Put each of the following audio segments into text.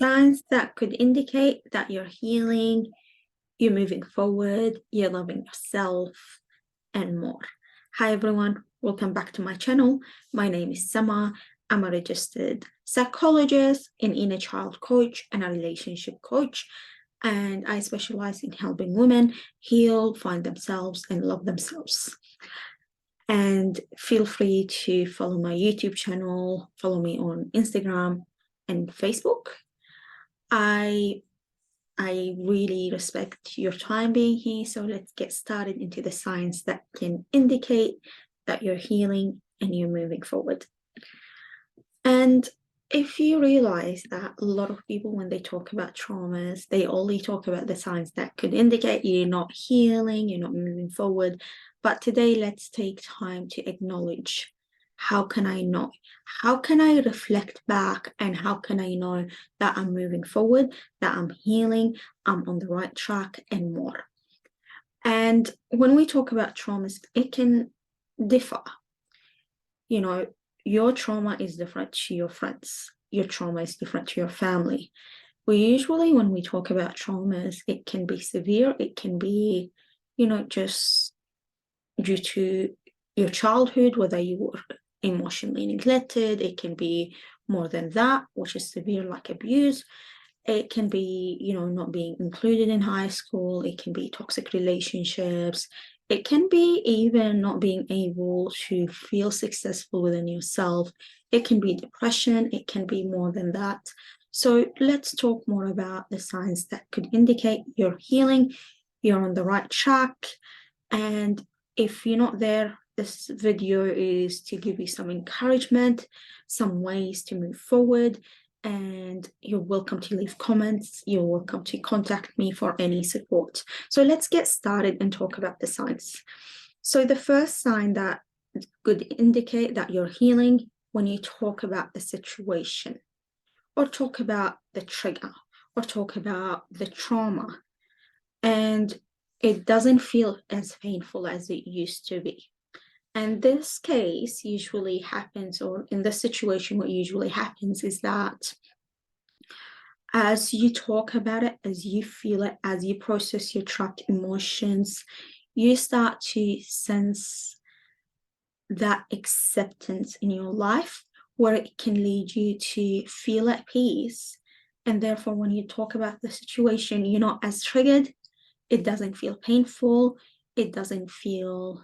Signs that could indicate that you're healing, you're moving forward, you're loving yourself, and more. Hi everyone, welcome back to my channel. My name is Sama. I'm a registered psychologist, an inner child coach, and a relationship coach. And I specialize in helping women heal, find themselves, and love themselves. And feel free to follow my YouTube channel, follow me on Instagram and Facebook. I really respect your time being here, so let's get started into the signs that can indicate that you're healing and you're moving forward. And if you realize that a lot of people, when they talk about traumas, they only talk about the signs that could indicate you're not healing, you're not moving forward. But today, let's take time to acknowledge, how can I know? How can I reflect back, and how can I know that I'm moving forward, that I'm healing, I'm on the right track, and more? And when we talk about traumas, it can differ. You know, your trauma is different to your friends. Your trauma is different to your family. When we talk about traumas, it can be severe. It can be, just due to your childhood, whether you were emotionally neglected. It can be more than that, which is severe, like abuse. It can be, not being included in high school. It can be toxic relationships. It can be even not being able to feel successful within yourself. It can be depression. It can be more than that. So let's talk more about the signs that could indicate you're healing, you're on the right track. And if you're not there, this video is to give you some encouragement, some ways to move forward. And you're welcome to leave comments. You're welcome to contact me for any support. So let's get started and talk about the signs. So the first sign that could indicate that you're healing, when you talk about the situation, or talk about the trigger, or talk about the trauma, and it doesn't feel as painful as it used to be. And this case usually happens, or in this situation, what usually happens is that as you talk about it, as you feel it, as you process your trapped emotions, you start to sense that acceptance in your life, where it can lead you to feel at peace. And therefore, when you talk about the situation, you're not as triggered. It doesn't feel painful. It doesn't feel,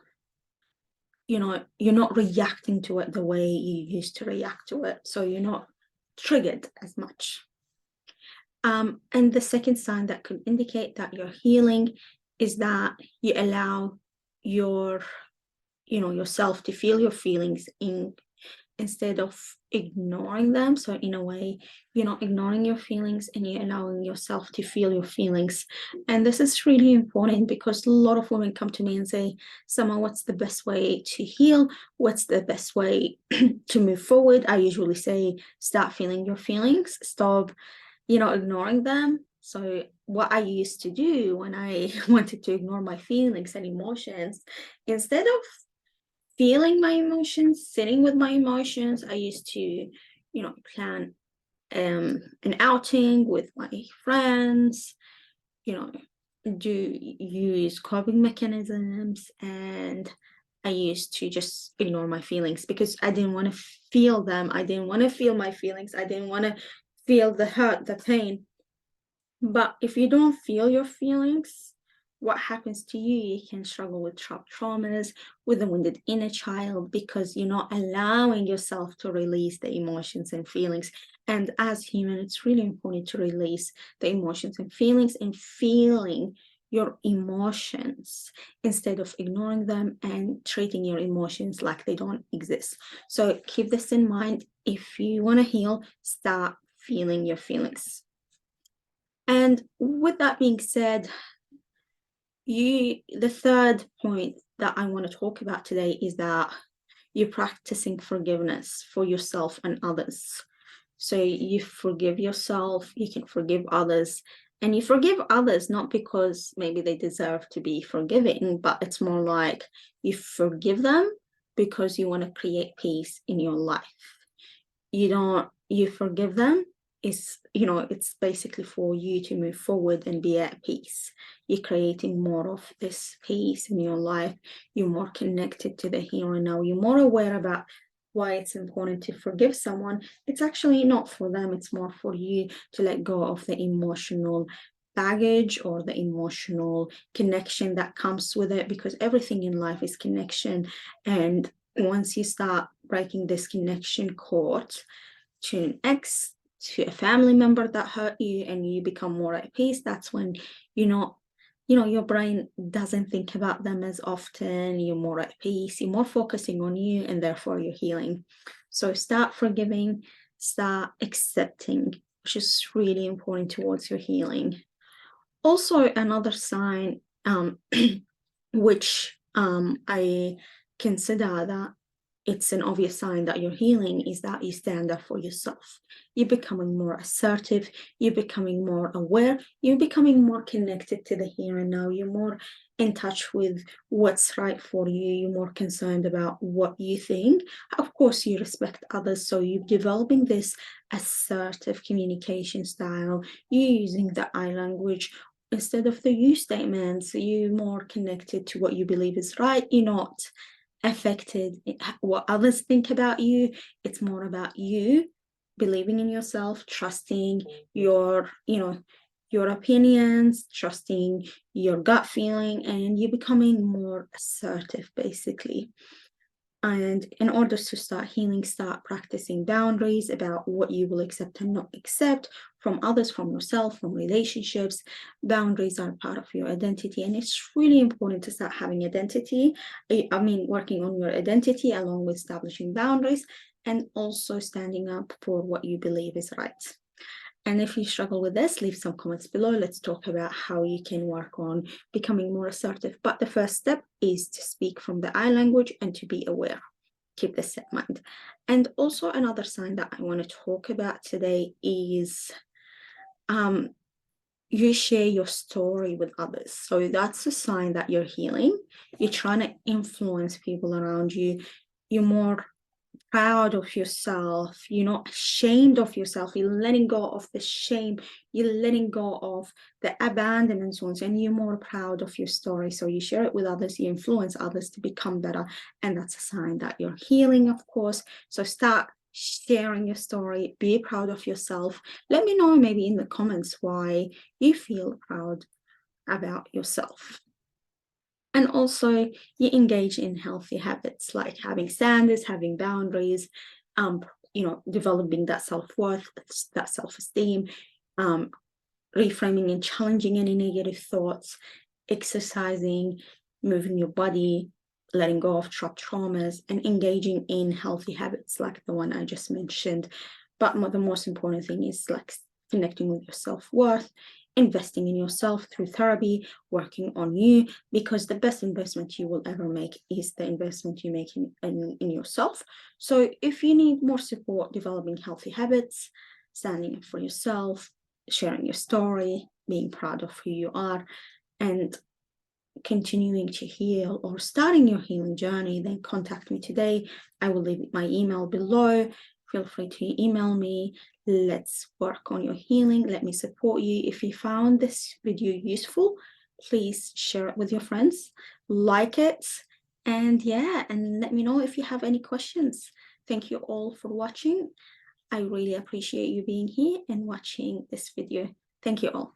you're not reacting to it the way you used to react to it. So you're not triggered as much. And the second sign that could indicate that you're healing is that you allow yourself to feel your feelings instead of ignoring them. So in a way, you're not ignoring your feelings and you're allowing yourself to feel your feelings. And this is really important, because a lot of women come to me and say, Sama, what's the best way to heal? What's the best way to move forward? I usually say, start feeling your feelings, stop ignoring them. So what I used to do when I wanted to ignore my feelings and emotions, instead of feeling my emotions, sitting with my emotions, I used to, plan an outing with my friends, use coping mechanisms, and I used to just ignore my feelings because I didn't want to feel them. I didn't want to feel my feelings. I didn't want to feel the hurt, the pain. But if you don't feel your feelings, what happens to you? You can struggle with traumas, with a wounded inner child, because you're not allowing yourself to release the emotions and feelings. And as human, it's really important to release the emotions and feelings, and feeling your emotions instead of ignoring them and treating your emotions like they don't exist. So keep this in mind. If you want to heal, start feeling your feelings. And with that being said, the third point that I want to talk about today is that you're practicing forgiveness for yourself and others. So you forgive yourself, you can forgive others, and you forgive others not because maybe they deserve to be forgiving, but it's more like you forgive them because you want to create peace in your life. You forgive them is, you know, it's basically for you to move forward and be at peace. You're creating more of this peace in your life. You're more connected to the here and now. You're more aware about why it's important to forgive someone. It's actually not for them, it's more for you to let go of the emotional baggage or the emotional connection that comes with it, because everything in life is connection. And once you start breaking this connection cord to an ex, to a family member that hurt you, and you become more at peace, that's when you're not, you know, your brain doesn't think about them as often. You're more at peace, you're more focusing on you, and therefore you're healing. So start forgiving, start accepting, which is really important towards your healing. Also, another sign which I consider that it's an obvious sign that you're healing is that you stand up for yourself. You're becoming more assertive, you're becoming more aware, you're becoming more connected to the here and now, you're more in touch with what's right for you, you're more concerned about what you think. Of course, you respect others, so you're developing this assertive communication style, you're using the I language instead of the you statements. You're more connected to what you believe is right. You're not affected what others think about you. It's more about you believing in yourself, trusting your, you know, your opinions, trusting your gut feeling, and you're becoming more assertive basically. And in order to start healing, start practicing boundaries about what you will accept and not accept from others, from yourself, from relationships. Boundaries are part of your identity, and it's really important to start having identity. I mean, working on your identity along with establishing boundaries, and also standing up for what you believe is right. And if you struggle with this, leave some comments below. Let's talk about how you can work on becoming more assertive. But the first step is to speak from the I language and to be aware. Keep this in mind. And also another sign that I want to talk about today is you share your story with others. So that's a sign that you're healing. You're trying to influence people around you. You're more proud of yourself. You're not ashamed of yourself. You're letting go of the shame. You're letting go of the abandonment ones, and you're more proud of your story. So you share it with others, you influence others to become better, and that's a sign that you're healing, of course. So start sharing your story, be proud of yourself. Let me know maybe in the comments why you feel proud about yourself. And also you engage in healthy habits like having standards, having boundaries, you know, developing that self-worth, that self-esteem, reframing and challenging any negative thoughts, exercising, moving your body, letting go of trapped traumas, and engaging in healthy habits like the one I just mentioned. But the most important thing is like connecting with your self-worth, investing in yourself through therapy, working on you, because the best investment you will ever make is the investment you make in yourself. So if you need more support developing healthy habits, standing up for yourself, sharing your story, being proud of who you are, and continuing to heal or starting your healing journey, then contact me today. I will leave my email below. Feel free to email me. Let's work on your healing. Let me support you. If you found this video useful, please share it with your friends, like it, and yeah, and let me know if you have any questions. Thank you all for watching. I really appreciate you being here and watching this video. Thank you all.